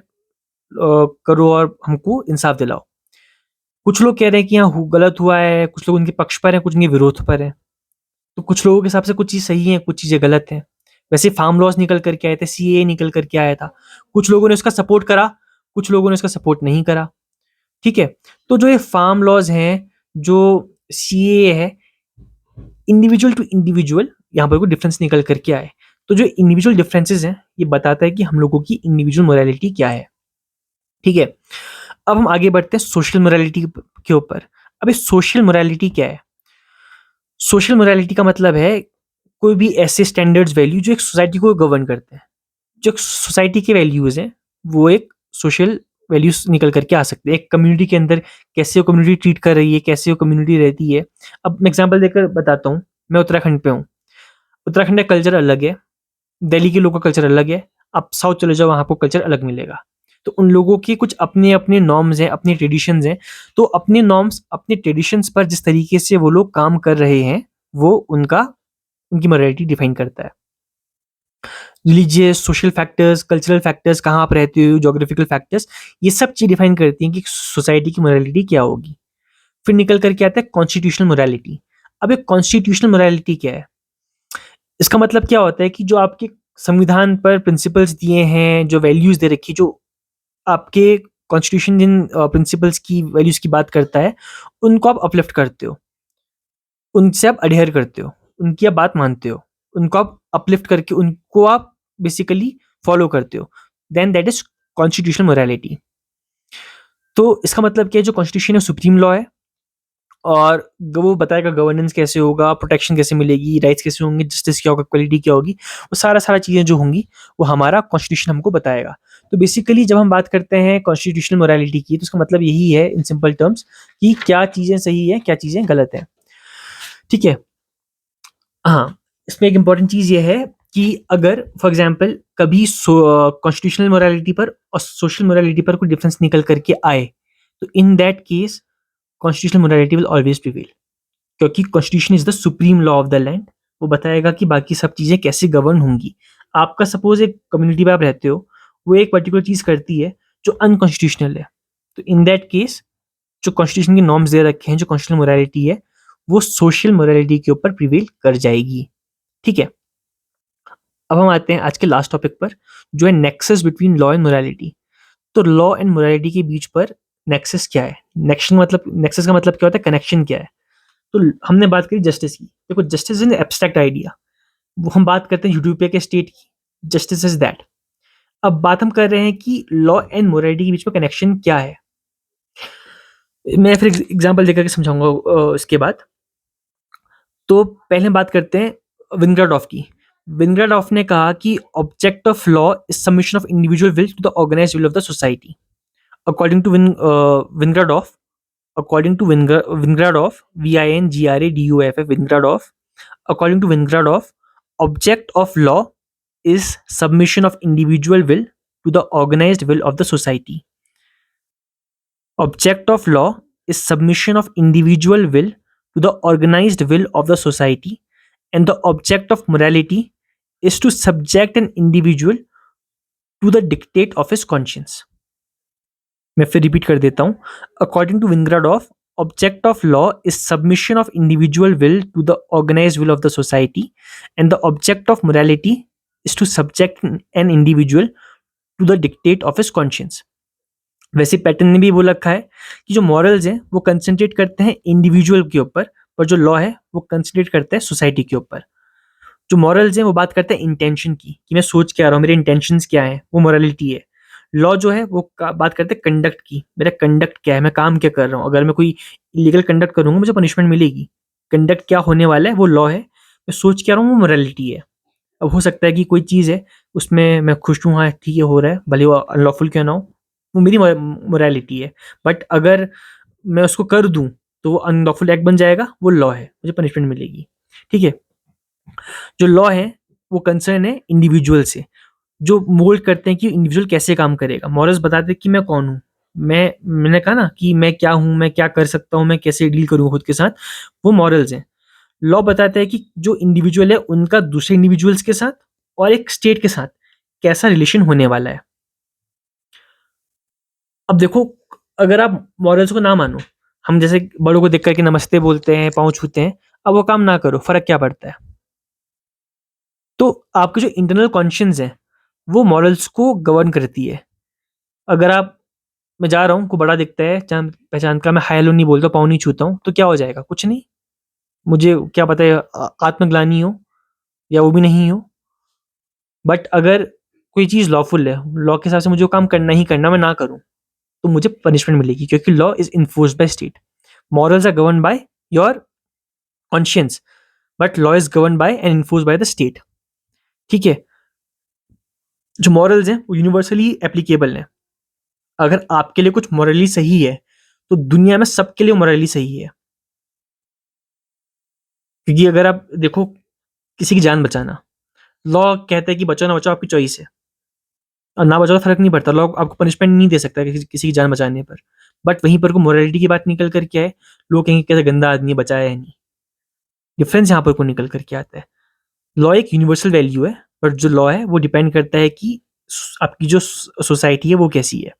करो और हमको इंसाफ दिलाओ। कुछ लोग कह रहे हैं कि हाँ, गलत हुआ है, कुछ लोग उनके पक्ष पर हैं, कुछ उनके विरोध पर हैं। तो कुछ लोगों के हिसाब से कुछ चीज़ सही है, कुछ चीज़ें गलत हैं। वैसे फार्म लॉज़ निकल कर के आए थे, सीएए निकल कर के आया था। कुछ लोगों ने उसका सपोर्ट करा, कुछ लोगों ने उसका सपोर्ट नहीं करा। ठीक है? तो जो ये फार्म लॉज़ हैं, जो सीएए है, इंडिविजुअल टू इंडिविजुअल यहाँ पर कोई डिफरेंस निकल कर के आए। तो जो इंडिविजुअल डिफरेंसेस हैं, ये बताता है कि हम लोगों की इंडिविजुअल मोरालिटी क्या है। ठीक है? अब हम आगे बढ़ते हैं सोशल मोरालिटी के ऊपर। अब ये सोशल मोरालिटी क्या है? सोशल मोरालिटी का मतलब है कोई भी ऐसे स्टैंडर्ड्स वैल्यू जो एक सोसाइटी को गवर्न करते हैं। जो एक सोसाइटी के वैल्यूज़ हैं, वो एक सोशल वैल्यूज़ निकल कर के आ सकते हैं। एक कम्युनिटी के अंदर कैसे वो कम्युनिटी ट्रीट कर रही है, कैसे वो कम्युनिटी रहती है। अब मैं एग्ज़ाम्पल देकर बताता हूँ। मैं उत्तराखंड पे हूँ। उत्तराखंड का कल्चर अलग है, दिल्ली के लोगों का कल्चर अलग है। आप साउथ चले जाओ, वहाँ आपको कल्चर अलग मिलेगा। तो उन लोगों के कुछ अपने-अपने नॉर्म्स हैं, अपने ट्रेडिशंस हैं। तो अपने नॉर्म्स, अपने ट्रेडिशंस पर जिस तरीके से वो लोग काम कर रहे हैं, वो उनकी मोरालिटी डिफाइन करता है। Religious, social factors, cultural factors, कहाँ आप रहते हो, ज्योग्राफिकल फैक्टर्स, ये सब चीज़ डिफाइन करती हैं कि सोसाइटी की मोरालिटी क्या होगी। फिर निकल कर के आता है कॉन्स्टिट्यूशनल मोरालिटी। अब ये कॉन्स्टिट्यूशनल मोरालिटी क्या है? इसका मतलब क्या होता है कि जो आपके संविधान पर प्रिंसिपल्स दिए हैं, जो वैल्यूज़ दे रखी है, जो आपके कॉन्स्टिट्यूशन जिन प्रिंसिपल्स की, वैल्यूज़ की बात करता है, उनको आप अपलिफ्ट करते हो, उनसे आप अडहेयर करते हो, उनकी आप बात मानते हो, उनको आप अपलिफ्ट करके उनको आप बेसिकली फॉलो करते हो। Then that is constitutional morality. तो इसका मतलब क्या है, जो कॉन्स्टिट्यूशन है सुप्रीम लॉ है, और वो बताएगा गवर्नेंस कैसे होगा, प्रोटेक्शन कैसे मिलेगी, राइट्स कैसे होंगे, जस्टिस क्या होगा, इक्वालिटी क्या होगी, वो सारा चीज़ें जो होंगी, वो हमारा कॉन्स्टिट्यूशन हमको बताएगा। तो बेसिकली जब हम बात करते हैं कॉन्स्टिट्यूशनल मोरालिटी की, तो उसका मतलब यही है इन सिंपल टर्म्स कि क्या चीज़ें सही है, क्या चीज़ें गलत हैं। ठीक है? हाँ, इसमें एक इम्पॉर्टेंट चीज़ ये है कि अगर फॉर एग्ज़ाम्पल कभी कॉन्स्टिट्यूशनल मोरालिटी पर और सोशल मोरालिटी पर कोई डिफरेंस निकल कर के आए, तो in that case constitutional morality will always prevail. क्योंकि constitution is the supreme law of the land. वो बताएगा कि बाकी सब चीज़ें कैसे गवर्न होंगी। आपका सपोज़ एक कम्युनिटी में आप रहते हो, वो एक पर्टिकुलर चीज़ करती है जो अनकॉन्स्टिट्यूशनल है। तो इन दैट केस जो कॉन्स्टिट्यूशन के नॉर्म्स दे रखे हैं, जो कॉन्स्टिट्यूशनल मोरालिटी है, वो सोशल मोरालिटी के ऊपर प्रिवेल कर जाएगी। ठीक है, अब हम आते हैं आज के लास्ट टॉपिक पर, जो है nexus between law and morality. तो लॉ एंड मोरालिटी के बीच पर नेक्सस क्या है? नेक्सस का मतलब क्या होता है, कनेक्शन क्या है? तो हमने बात करी जस्टिस की। देखो, justice is an abstract idea, वो हम बात करते हैं यूटोपिया के स्टेट की, जस्टिस इज दैट। अब बात हम कर रहे हैं कि लॉ एंड मोरालिटी के बीच में कनेक्शन क्या है। मैं फिर एग्जांपल देकर के समझाऊंगा इसके बाद। तो पहले हम बात करते हैं विनग्राडॉफ की। विनग्राडॉफ ने कहा कि object of law is submission of individual will to the organised will of the society. According to Vinogradoff, Vingradov, Vingradov, according to Vingradov, object of law is submission of individual will to the organized will of the society. Object of law is submission of individual will to the organized will of the society, and the object of morality is to subject an individual to the dictate of his conscience. मैं फिर repeat कर देता हूँ। According to Vinogradoff, object of law is submission of individual will to the organized will of the society, and the object of morality is to subject an individual to the dictate of his conscience. वैसे pattern ने भी बोल रखा है कि जो morals हैं वो कंसंट्रेट करते हैं इंडिविजुअल के ऊपर, और जो लॉ है वो कंसंट्रेट करता है सोसाइटी के ऊपर। जो मॉरल्स हैं वो बात करते हैं इंटेंशन की, कि मैं सोच क्या रहा हूँ, मेरे इंटेंशंस क्या हैं, वो मोरालिटी है। लॉ जो है वो बात करते हैं कंडक्ट की, मेरा कंडक्ट क्या है, मैं काम क्या कर रहा हूँ, अगर मैं कोई इलीगल कंडक्ट करूंगा मुझे पनिशमेंट मिलेगी। कंडक्ट क्या होने वाला है वो लॉ है, मैं सोच क्या रहा हूँ वो मोरालिटी है। अब हो सकता है कि कोई चीज़ है उसमें मैं खुश हूँ, हाँ ठीक है हो रहा है, भले वो अनलॉफुल क्यों ना हो, वो मेरी मोरालिटी है। बट अगर मैं उसको कर दूँ तो वो अनलॉफुल एक्ट बन जाएगा, वो लॉ है, मुझे पनिशमेंट मिलेगी। ठीक है, जो लॉ है वो कंसर्न है इंडिविजुअल से, जो मोल्ड करते हैं कि इंडिविजुअल कैसे काम करेगा। मॉरल्स बताते हैं कि मैं कौन हूँ, मैंने कहा ना कि मैं क्या हूँ, मैं क्या कर सकता हूँ, मैं कैसे डील करूँ खुद के साथ, वो मॉरल्स हैं। लॉ बताता है कि जो इंडिविजुअल है उनका दूसरे इंडिविजुअल्स के साथ और एक स्टेट के साथ कैसा रिलेशन होने वाला है। अब देखो, अगर आप मॉरल्स को ना मानो, हम जैसे बड़ों को देख करके नमस्ते बोलते हैं, पाँव छूते हैं, अब वो काम ना करो, फर्क क्या पड़ता है? तो आपके जो इंटरनल कॉन्शियंस है वो मॉरल्स को गवर्न करती है। अगर आप, मैं जा रहा हूँ, कोई बड़ा दिखता है जान पहचान का, मैं हाय हेलो नहीं बोलता, पाँव नहीं छूता हूँ, तो क्या हो जाएगा? कुछ नहीं। मुझे क्या पता है आत्मग्लानि हो या वो भी नहीं हो। बट अगर कोई चीज़ लॉफुल है, लॉ के हिसाब से मुझे वो काम करना ही करना, मैं ना करूँ तो मुझे पनिशमेंट मिलेगी, क्योंकि law is enforced by state. Morals are govern by your conscience, but law is govern by and enforced by the state. ठीक है, जो मॉरल्स हैं वो यूनिवर्सली एप्लीकेबल हैं। अगर आपके लिए कुछ मॉरली सही है तो दुनिया में सबके लिए मॉरली सही है। क्योंकि अगर आप देखो, किसी की जान बचाना, लॉ कहता है कि बचाओ ना बचाओ आपकी चॉइस है, और ना बचाओ फर्क नहीं पड़ता, लॉ आपको पनिशमेंट नहीं दे सकता किसी की जान बचाने पर। बट वहीं पर को मोरालिटी की बात निकल कर क्या है, लोग कहेंगे कैसे गंदा आदमी है, बचाया है नहीं। डिफरेंस यहाँ पर को निकल कर के आता है। लॉ एक यूनिवर्सल वैल्यू है, बट जो लॉ है वो डिपेंड करता है कि आपकी जो सोसाइटी है वो कैसी है।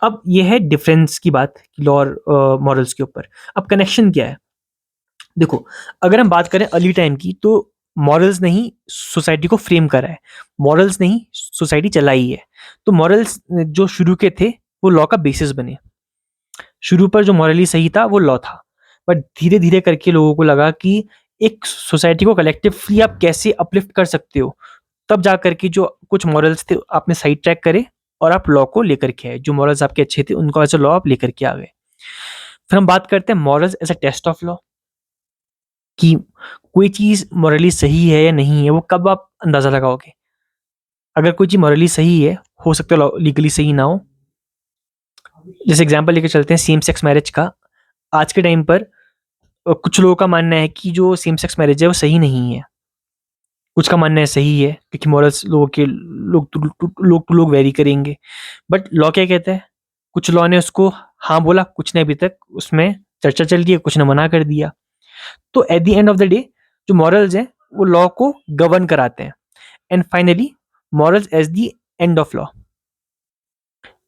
अब ये है डिफरेंस की बात, लॉ और मॉरल्स के ऊपर। अब कनेक्शन क्या है? देखो, अगर हम बात करें अर्ली टाइम की, तो मॉरल्स ने ही सोसाइटी को फ्रेम करा है, मॉरल्स ने ही सोसाइटी चलाई है। तो मॉरल्स जो शुरू के थे वो लॉ का बेसिस बने। शुरू पर जो मॉरली सही था वो लॉ था, बट धीरे धीरे करके लोगों को लगा कि एक सोसाइटी को कलेक्टिवली आप कैसे अपलिफ्ट कर सकते हो। तब जा करके जो कुछ मॉरल्स थे आपने साइड ट्रैक करे और आप लॉ को लेकर के आए। जो मॉरल्स आपके अच्छे थे उनको एज अ लॉ आप लेकर के आ गए। फिर हम बात करते हैं morals as a test of law, कि कोई चीज़ मॉरली सही है या नहीं है वो कब आप अंदाज़ा लगाओगे? अगर कोई चीज़ मॉरली सही है, हो सकता है लीगली सही ना हो। जैसे एग्जांपल लेके चलते हैं सेम सेक्स मैरिज का। आज के टाइम पर कुछ लोगों का मानना है कि जो सेम सेक्स मैरिज है वो सही नहीं है, कुछ का मानना है सही है, क्योंकि मॉरल्स लोगों के लोग टू लोग वेरी करेंगे। बट लॉ क्या कहता है? कुछ लॉ ने उसको हाँ बोला, कुछ ने अभी तक उसमें चर्चा चल रही है, कुछ ने मना कर दिया। तो at the end of the day जो मॉरल्स हैं वो लॉ को गवर्न कराते हैं। And finally morals as the end of law,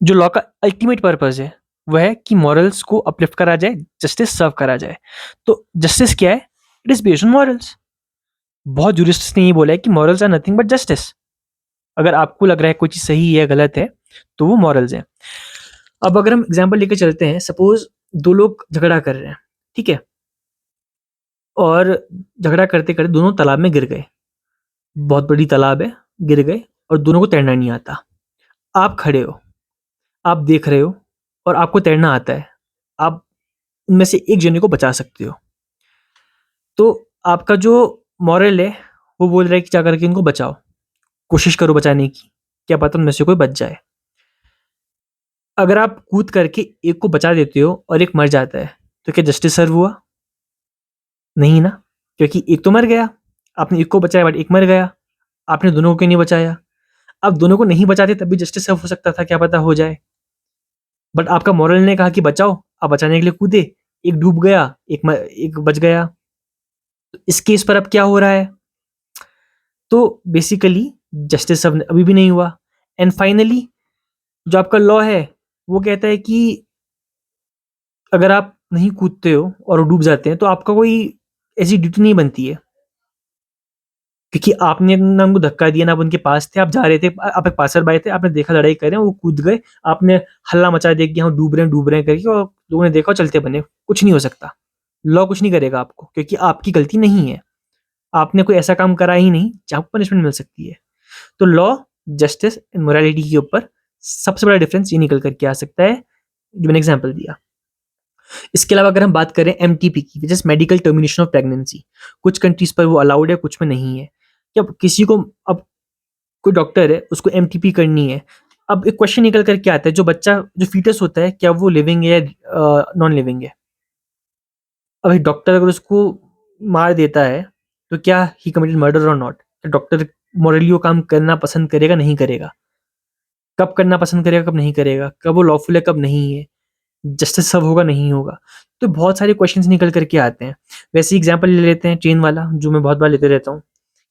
जो लॉ का अल्टीमेट पर्पस है, वह है कि मॉरल्स को अपलिफ्ट करा जाए, जस्टिस सर्व करा जाए। तो जस्टिस क्या है? It is based on morals. बहुत जूरिस्ट्स ने ये बोला है कि morals are nothing but justice. अगर आपको लग रहा है कोई चीज़ सही है, गलत है, तो वो मॉरल्स हैं। अब अगर हम एग्ज़ाम्पल लेके चलते हैं, सपोज़ 2 लोग झगड़ा कर रहे हैं, ठीक है? और झगड़ा करते-करते दोनों तालाब में गिर गए। बहुत बड़ी तालाब है, गिर गए और दोनों को तैरना नहीं आता। आप खड़े हो, आप देख रहे हो और आपको तैरना आता है। आप उनमें से एक जने को बचा सकते हो। तो आपका जो मॉरल है, वो बोल रहा है कि जा करके इनको बचाओ, कोशिश करो बचाने की, क्या पता उनमें से कोई बच जाए। अगर आप कूद करके एक को बचा देते हो और एक मर जाता है, तो क्या जस्टिस सर्व हुआ? नहीं ना, क्योंकि एक तो मर गया, आपने एक को बचाया बट एक मर गया, आपने दोनों को क्यों नहीं बचाया? आप दोनों को नहीं बचाते तब भी जस्टिस सर्व हो सकता था, क्या पता हो जाए। बट आपका मॉरल ने कहा कि बचाओ, आप बचाने के लिए कूदे, एक डूब गया, एक बच गया। तो इस केस पर अब क्या हो रहा है? तो बेसिकली जस्टिस सर्व अभी भी नहीं हुआ। एंड फाइनली जो आपका लॉ है, वो कहता है कि अगर आप नहीं कूदते हो और वो डूब जाते हैं, तो आपका कोई ऐसी ड्यूटी नहीं बनती है, क्योंकि आपने ना उनको धक्का दिया, ना आप उनके पास थे, आप जा रहे थे, आप एक पासर-बाई थे, आपने देखा लड़ाई कर रहे हैं, वो कूद गए, आपने हल्ला मचा दिया कि हाँ, डूब रहे हैं करके और लोगों ने देखा और चलते बने। कुछ नहीं हो सकता। लॉ कुछ नहीं करेगा आपको, क्योंकि आपकी गलती नहीं है। आपने कोई ऐसा काम करा ही नहीं, जहाँ पे पनिशमेंट मिल सकती है। तो लॉ, जस्टिस एंड मोरालिटी के ऊपर सबसे बड़ा डिफरेंस ये निकल कर के आ सकता है, जो मैंने एग्ज़ाम्पल दिया। इसके अलावा अगर हम बात करें एमटीपी की, which is medical termination of pregnancy, कुछ कंट्रीज़ पर वो अलाउड है, कुछ में नहीं है। जब किसी को अब कोई डॉक्टर है, उसको एमटीपी करनी है, अब एक क्वेश्चन निकल कर के आता है, जो फीटस होता है, क्या वो लिविंग है या नॉन लिविंग है? अब एक डॉक्टर अगर उसको मार देता है, तो क्या ही कमिटेड मर्डर और नॉट? डॉक्टर मोरली वो काम करना पसंद करेगा, नहीं करेगा? कब करना पसंद करेगा, कब नहीं करेगा? कब वो लॉफुल है, कब नहीं है? जस्टिस सर्व होगा, नहीं होगा? तो बहुत सारे क्वेश्चन्स निकल कर के आते हैं। वैसे ही एग्ज़ाम्पल ले लेते हैं ट्रेन वाला, जो मैं बहुत बार लेते रहता हूँ,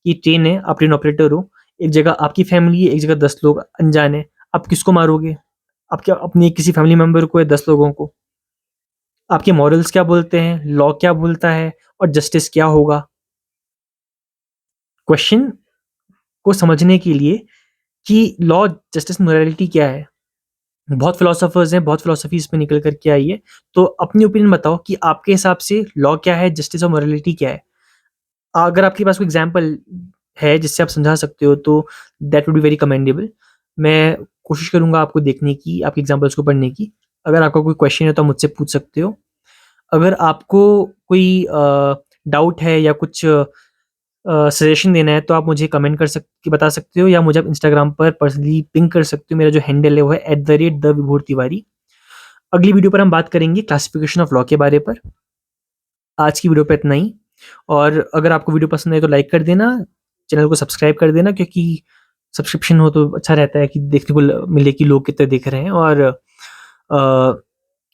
कि ट्रेन है, आप ट्रेन ऑपरेटर हो, एक जगह आपकी फैमिली है, एक जगह 10 लोग अनजान हैं, आप किसको मारोगे? आप क्या अपने किसी फैमिली मेंबर को या 10 लोगों को? आपके मॉरल्स क्या बोलते हैं? लॉ क्या बोलता है? और जस्टिस क्या होगा? क्वेश्चन को समझने के लिए कि लॉ, जस्टिस, मोरालिटी क्या है? बहुत फिलोसोफर्स हैं, बहुत फिलॉसफी इसमें निकल कर के आई है। तो अपनी ओपिनियन बताओ कि आपके हिसाब से लॉ क्या है, जस्टिस और मोरालिटी क्या है? अगर आपके पास कोई एग्ज़ाम्पल है जिससे आप समझा सकते हो, तो that would be very commendable. मैं कोशिश करूँगा आपको देखने की, आपके एग्ज़ाम्पल्स को पढ़ने की। अगर आपका कोई क्वेश्चन है तो आप मुझसे पूछ सकते हो। अगर आपको कोई डाउट है या कुछ सजेशन देना है, तो आप मुझे कमेंट कर सक के बता सकते हो, या मुझे आप इंस्टाग्राम पर पर्सनली पिंग कर सकते हो। मेरा जो हैंडल है वो है @द_विभोर तिवारी। अगली वीडियो पर हम बात करेंगे क्लासिफिकेशन ऑफ लॉ के बारे पर। आज की वीडियो पे इतना ही, और अगर आपको वीडियो पसंद आए तो लाइक कर देना, चैनल को सब्सक्राइब कर देना, क्योंकि सब्सक्रिप्शन हो तो अच्छा रहता है कि देखने को मिले कि लोग कितने देख रहे हैं। और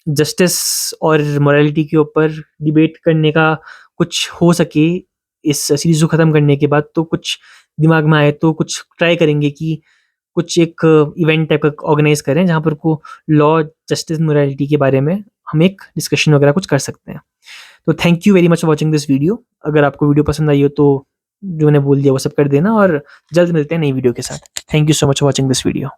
जस्टिस और मोरालिटी के ऊपर डिबेट करने का कुछ हो सके इस सीरीज़ को ख़त्म करने के बाद, तो कुछ दिमाग में आए तो कुछ ट्राई करेंगे कि कुछ एक इवेंट टाइप का ऑर्गेनाइज़ करें, जहाँ पर को लॉ, जस्टिस, मोरालिटी के बारे में हम एक डिस्कशन वगैरह कुछ कर सकते हैं। तो thank you very much for watching this video. अगर आपको वीडियो पसंद आई हो तो जो मैंने बोल दिया वो सब कर देना, और जल्द मिलते हैं नई वीडियो के साथ। Thank you so much for watching this video.